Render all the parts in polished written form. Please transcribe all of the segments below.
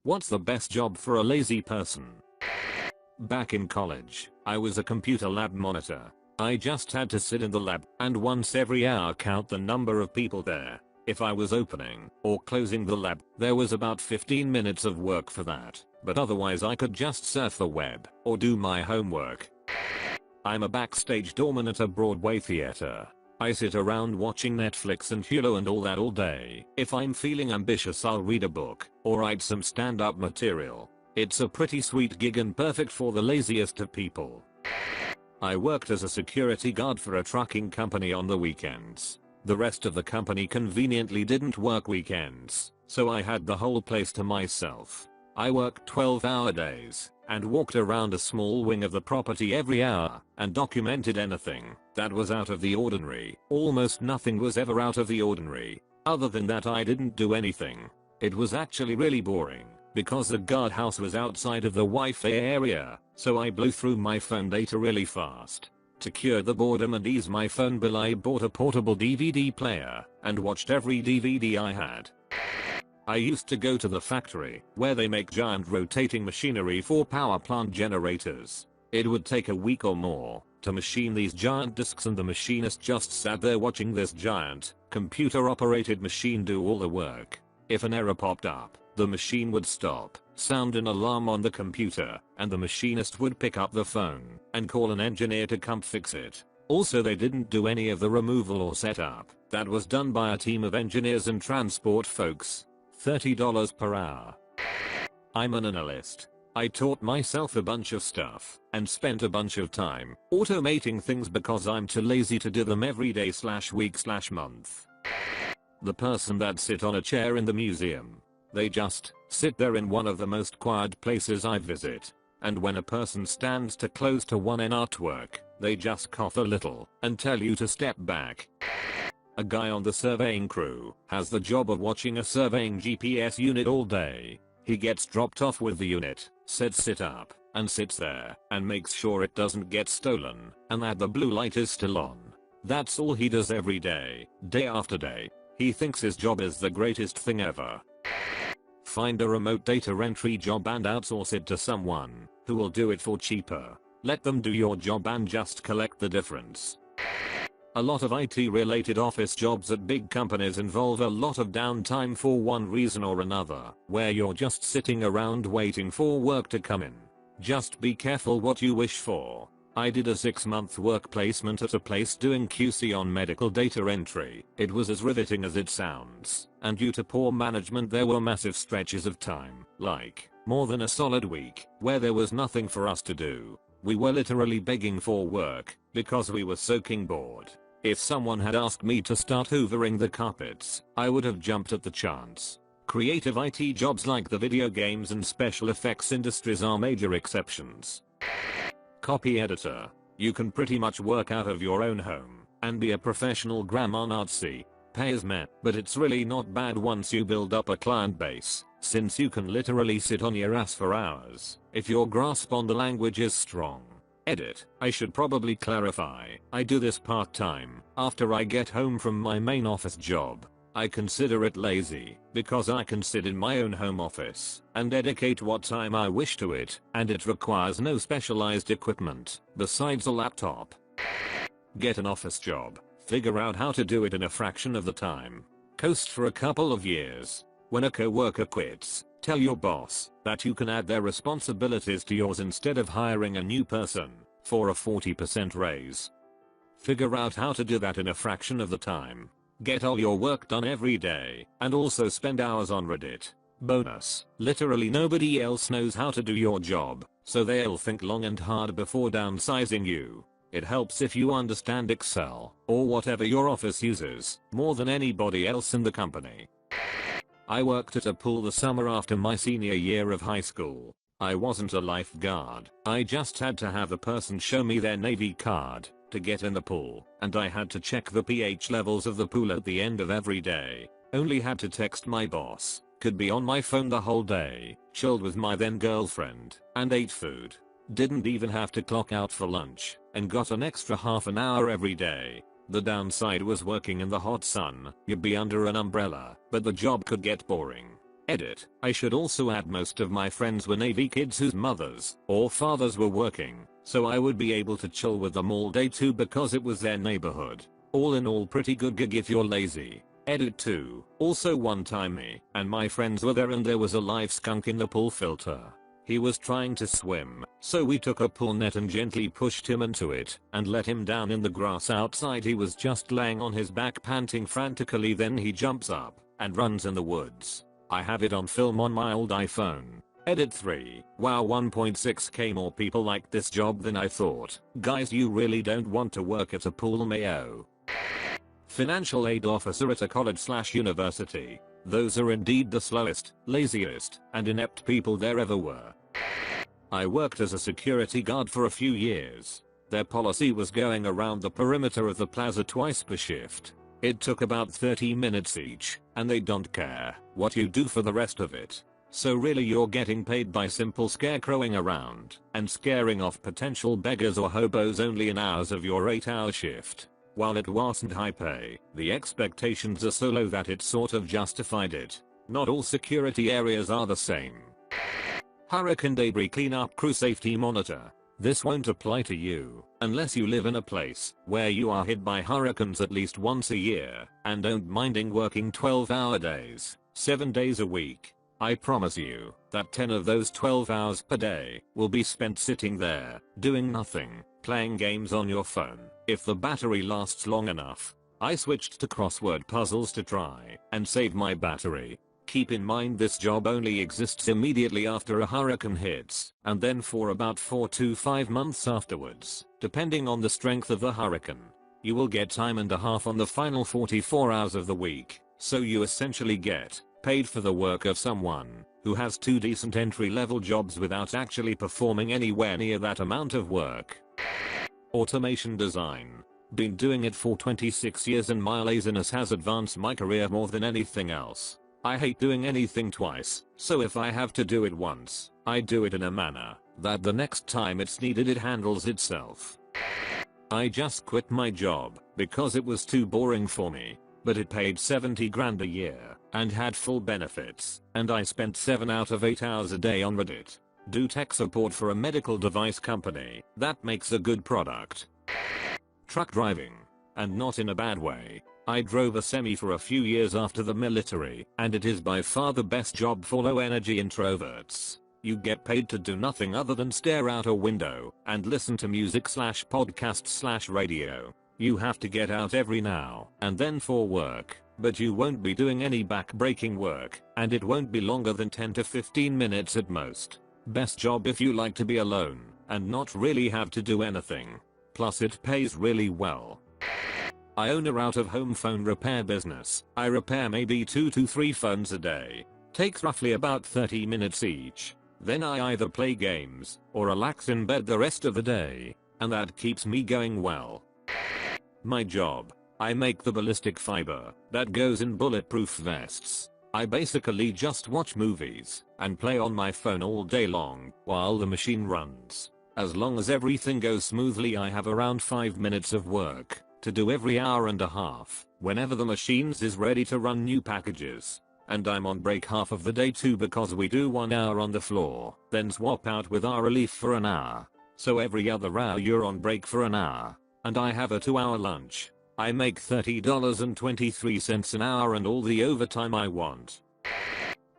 What's the best job for a lazy person? Back in college, I was a computer lab monitor. I just had to sit in the lab and once every hour count the number of people there. If I was opening or closing the lab, there was about 15 minutes of work for that, but otherwise I could just surf the web or do my homework. I'm a backstage doorman at a Broadway theater. I sit around watching Netflix and Hulu and all that all day. If I'm feeling ambitious, I'll read a book or write some stand-up material. It's a pretty sweet gig and perfect for the laziest of people. I worked as a security guard for a trucking company on the weekends. The rest of the company conveniently didn't work weekends, so I had the whole place to myself. I worked 12-hour days and walked around a small wing of the property every hour and documented anything that was out of the ordinary. Almost nothing was ever out of the ordinary. Other than that, I didn't do anything. It was actually really boring because the guardhouse was outside of the Wi-Fi area, so I blew through my phone data really fast. To cure the boredom and ease my phone bill, I bought a portable DVD player and watched every DVD I had. I used to go to the factory where they make giant rotating machinery for power plant generators. It would take a week or more to machine these giant discs, and the machinist just sat there watching this giant computer operated machine do all the work. If an error popped up, the machine would stop, sound an alarm on the computer, and the machinist would pick up the phone and call an engineer to come fix it. Also, they didn't do any of the removal or setup. That was done by a team of engineers and transport folks. $30 per hour. I'm an analyst. I taught myself a bunch of stuff and spent a bunch of time automating things because I'm too lazy to do them every day / week / month. The person that sit on a chair in the museum. They just sit there in one of the most quiet places I visit. And when a person stands too close to one in artwork, they just cough a little and tell you to step back. A guy on the surveying crew has the job of watching a surveying GPS unit all day. He gets dropped off with the unit, said sit up, and sits there and makes sure it doesn't get stolen and that the blue light is still on. That's all he does every day, day after day. He thinks his job is the greatest thing ever. Find a remote data entry job and outsource it to someone who will do it for cheaper. Let them do your job and just collect the difference. A lot of IT related office jobs at big companies involve a lot of downtime for one reason or another, where you're just sitting around waiting for work to come in. Just be careful what you wish for. I did a 6-month work placement at a place doing QC on medical data entry. It was as riveting as it sounds, and due to poor management there were massive stretches of time, like more than a solid week, where there was nothing for us to do. We were literally begging for work because we were soaking bored. If someone had asked me to start hoovering the carpets, I would have jumped at the chance. Creative IT jobs like the video games and special effects industries are major exceptions. Copy editor. You can pretty much work out of your own home and be a professional grammar Nazi. Pay as meh, but it's really not bad once you build up a client base, since you can literally sit on your ass for hours if your grasp on the language is strong. Edit. I should probably clarify, I do this part-time after I get home from my main office job. I consider it lazy because I can sit in my own home office and dedicate what time I wish to it, and it requires no specialized equipment besides a laptop. Get an office job. Figure out how to do it in a fraction of the time. Coast for a couple of years. When a coworker quits, tell your boss that you can add their responsibilities to yours instead of hiring a new person for a 40% raise. Figure out how to do that in a fraction of the time. Get all your work done every day and also spend hours on Reddit. Bonus. Literally nobody else knows how to do your job, so they'll think long and hard before downsizing you. It helps if you understand Excel or whatever your office uses more than anybody else in the company. I worked at a pool the summer after my senior year of high school. I wasn't a lifeguard. I just had to have a person show me their Navy card to get in the pool, and I had to check the pH levels of the pool at the end of every day. Only had to text my boss, could be on my phone the whole day, chilled with my then girlfriend, and ate food. Didn't even have to clock out for lunch, and got an extra half an hour every day. The downside was working in the hot sun. You'd be under an umbrella, but the job could get boring. Edit. I should also add most of my friends were Navy kids whose mothers or fathers were working, so I would be able to chill with them all day too because it was their neighborhood. All in all pretty good gig if you're lazy. Edit 2. Also one time me and my friends were there and there was a live skunk in the pool filter. He was trying to swim, so we took a pool net and gently pushed him into it and let him down in the grass outside. He was just laying on his back panting frantically, then he jumps up and runs in the woods. I have it on film on my old iPhone. Edit 3. Wow, 1.6k more people like this job than I thought. Guys, you really don't want to work at a pool, mayo. Financial aid officer at a college/university. Those are indeed the slowest, laziest, and inept people there ever were. I worked as a security guard for a few years. Their policy was going around the perimeter of the plaza twice per shift. It took about 30 minutes each, and they don't care what you do for the rest of it. So really you're getting paid by simple scarecrowing around and scaring off potential beggars or hobos only in hours of your 8-hour shift. While it wasn't high pay, the expectations are so low that it sort of justified it. Not all security areas are the same. Hurricane debris cleanup crew safety monitor. This won't apply to you unless you live in a place where you are hit by hurricanes at least once a year and don't minding working 12-hour days, 7 days a week. I promise you that 10 of those 12 hours per day will be spent sitting there, doing nothing, playing games on your phone. If the battery lasts long enough, I switched to crossword puzzles to try and save my battery. Keep in mind this job only exists immediately after a hurricane hits, and then for about 4 to 5 months afterwards, depending on the strength of the hurricane. You will get time and a half on the final 44 hours of the week, so you essentially get paid for the work of someone who has 2 decent entry-level jobs without actually performing anywhere near that amount of work. Automation design. Been doing it for 26 years and my laziness has advanced my career more than anything else. I hate doing anything twice, so if I have to do it once, I do it in a manner that the next time it's needed it handles itself. I just quit my job because it was too boring for me, but it paid 70 grand a year and had full benefits, and I spent 7 out of 8 hours a day on Reddit. Do tech support for a medical device company that makes a good product. Truck driving. And not in a bad way. I drove a semi for a few years after the military, and it is by far the best job for low energy introverts. You get paid to do nothing other than stare out a window and listen to music/podcast/radio. You have to get out every now and then for work, but you won't be doing any back-breaking work, and it won't be longer than 10 to 15 minutes at most. Best job if you like to be alone and not really have to do anything. Plus it pays really well. I own a out-of-home phone repair business. I repair maybe 2 to 3 phones a day. Takes roughly about 30 minutes each. Then I either play games or relax in bed the rest of the day, and that keeps me going well. My job. I make the ballistic fiber that goes in bulletproof vests. I basically just watch movies and play on my phone all day long while the machine runs. As long as everything goes smoothly, I have around 5 minutes of work to do every hour and a half whenever the machines is ready to run new packages. And I'm on break half of the day too because we do 1 hour on the floor, then swap out with our relief for an hour. So every other hour you're on break for an hour. And I have a 2-hour lunch. I make $30.23 an hour and all the overtime I want.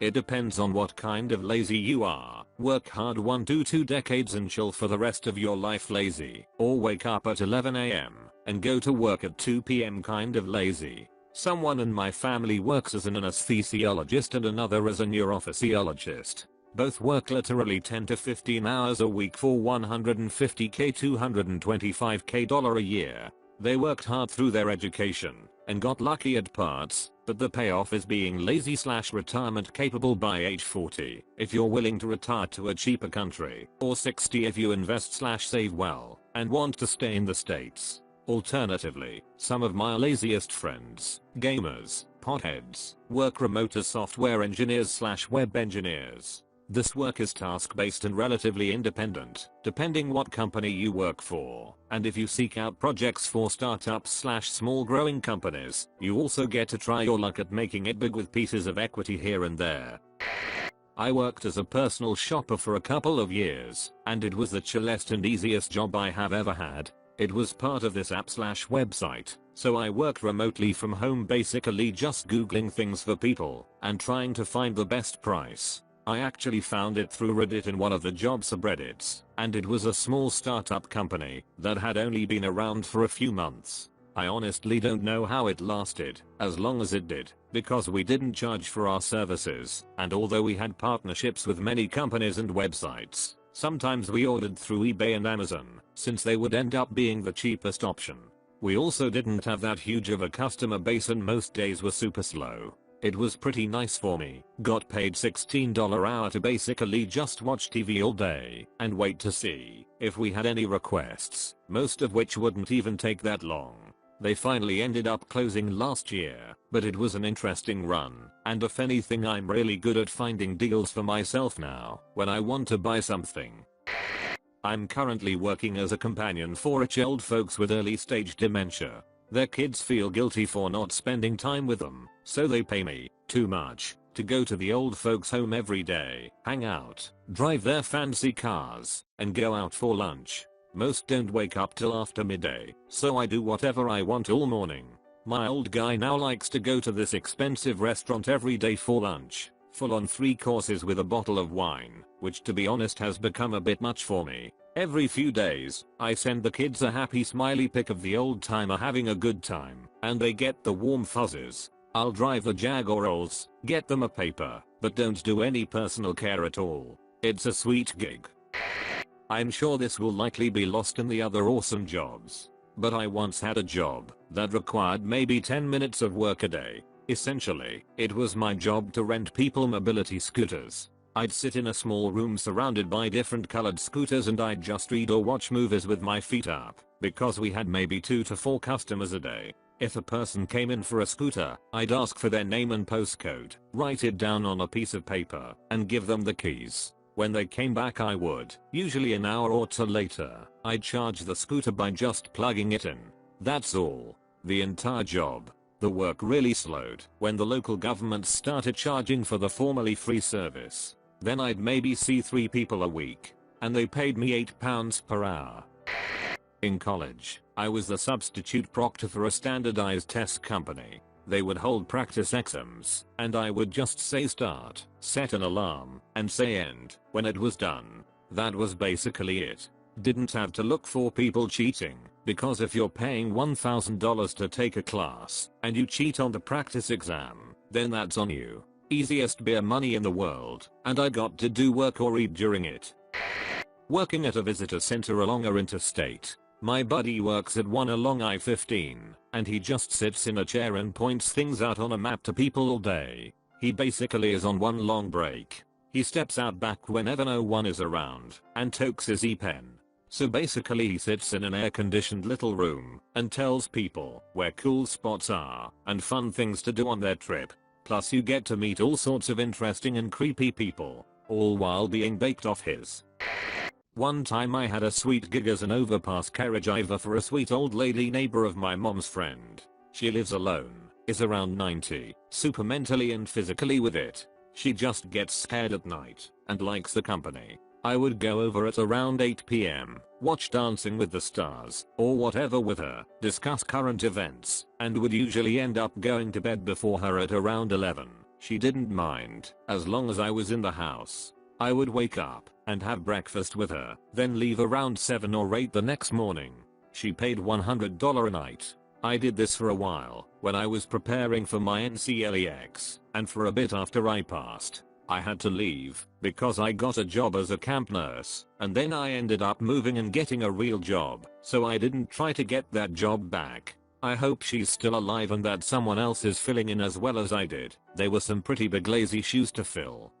It depends on what kind of lazy you are. Work hard 1 to 2 decades and chill for the rest of your life lazy. Or wake up at 11 AM and go to work at 2 PM kind of lazy. Someone in my family works as an anesthesiologist and another as a neurophysiologist. Both work literally 10 to 15 hours a week for $150k $225k a year. They worked hard through their education and got lucky at parts, but the payoff is being lazy/retirement capable by age 40 if you're willing to retire to a cheaper country, or 60 if you invest/save well and want to stay in the States. Alternatively, some of my laziest friends, gamers, potheads, work remote as software engineers/web engineers. This work is task-based and relatively independent, depending what company you work for, and if you seek out projects for startups/small growing companies, you also get to try your luck at making it big with pieces of equity here and there. I worked as a personal shopper for a couple of years, and it was the chillest and easiest job I have ever had. It was part of this app/website, so I worked remotely from home, basically just googling things for people and trying to find the best price. I actually found it through Reddit in one of the job subreddits, and it was a small startup company that had only been around for a few months. I honestly don't know how it lasted as long as it did, because we didn't charge for our services, and although we had partnerships with many companies and websites, sometimes we ordered through eBay and Amazon, since they would end up being the cheapest option. We also didn't have that huge of a customer base and most days were super slow. It was pretty nice for me. Got paid $16 hour to basically just watch TV all day and wait to see if we had any requests, most of which wouldn't even take that long. They finally ended up closing last year, but it was an interesting run, and if anything, I'm really good at finding deals for myself now when I want to buy something. I'm currently working as a companion for rich old folks with early stage dementia. Their kids feel guilty for not spending time with them, so they pay me too much to go to the old folks home every day, hang out, drive their fancy cars, and go out for lunch. Most don't wake up till after midday, so I do whatever I want all morning. My old guy now likes to go to this expensive restaurant every day for lunch, full on 3 courses with a bottle of wine, which to be honest has become a bit much for me. Every few days, I send the kids a happy smiley pic of the old timer having a good time, and they get the warm fuzzies. I'll drive the Jag or Rolls, get them a paper, but don't do any personal care at all. It's a sweet gig. I'm sure this will likely be lost in the other awesome jobs, but I once had a job that required maybe 10 minutes of work a day. Essentially, it was my job to rent people mobility scooters. I'd sit in a small room surrounded by different colored scooters and I'd just read or watch movies with my feet up, because we had maybe 2 to 4 customers a day. If a person came in for a scooter, I'd ask for their name and postcode, write it down on a piece of paper, and give them the keys. When they came back, I would, usually an hour or two later, I'd charge the scooter by just plugging it in. That's all. The entire job. The work really slowed when the local government started charging for the formerly free service. Then I'd maybe see 3 people a week, and they paid me £8 per hour. In college, I was the substitute proctor for a standardized test company. They would hold practice exams, and I would just say start, set an alarm, and say end when it was done. That was basically it. Didn't have to look for people cheating, because if you're paying $1,000 to take a class, and you cheat on the practice exam, then that's on you. Easiest beer money in the world, and I got to do work or eat during it. Working at a visitor center along our interstate. My buddy works at one along I-15, and he just sits in a chair and points things out on a map to people all day. He basically is on one long break. He steps out back whenever no one is around, and tokes his e-pen. So basically he sits in an air-conditioned little room, and tells people where cool spots are, and fun things to do on their trip. Plus you get to meet all sorts of interesting and creepy people, all while being baked off his. One time I had a sweet gig as an overpass carriage driver for a sweet old lady neighbor of my mom's friend. She lives alone, is around 90, super mentally and physically with it. She just gets scared at night, and likes the company. I would go over at around 8 PM, watch Dancing with the Stars, or whatever with her, discuss current events, and would usually end up going to bed before her at around 11. She didn't mind, as long as I was in the house. I would wake up and have breakfast with her, then leave around 7 or 8 the next morning. She paid $100 a night. I did this for a while, when I was preparing for my NCLEX, and for a bit after I passed. I had to leave, because I got a job as a camp nurse, and then I ended up moving and getting a real job, so I didn't try to get that job back. I hope she's still alive and that someone else is filling in as well as I did. They were some pretty big lazy shoes to fill.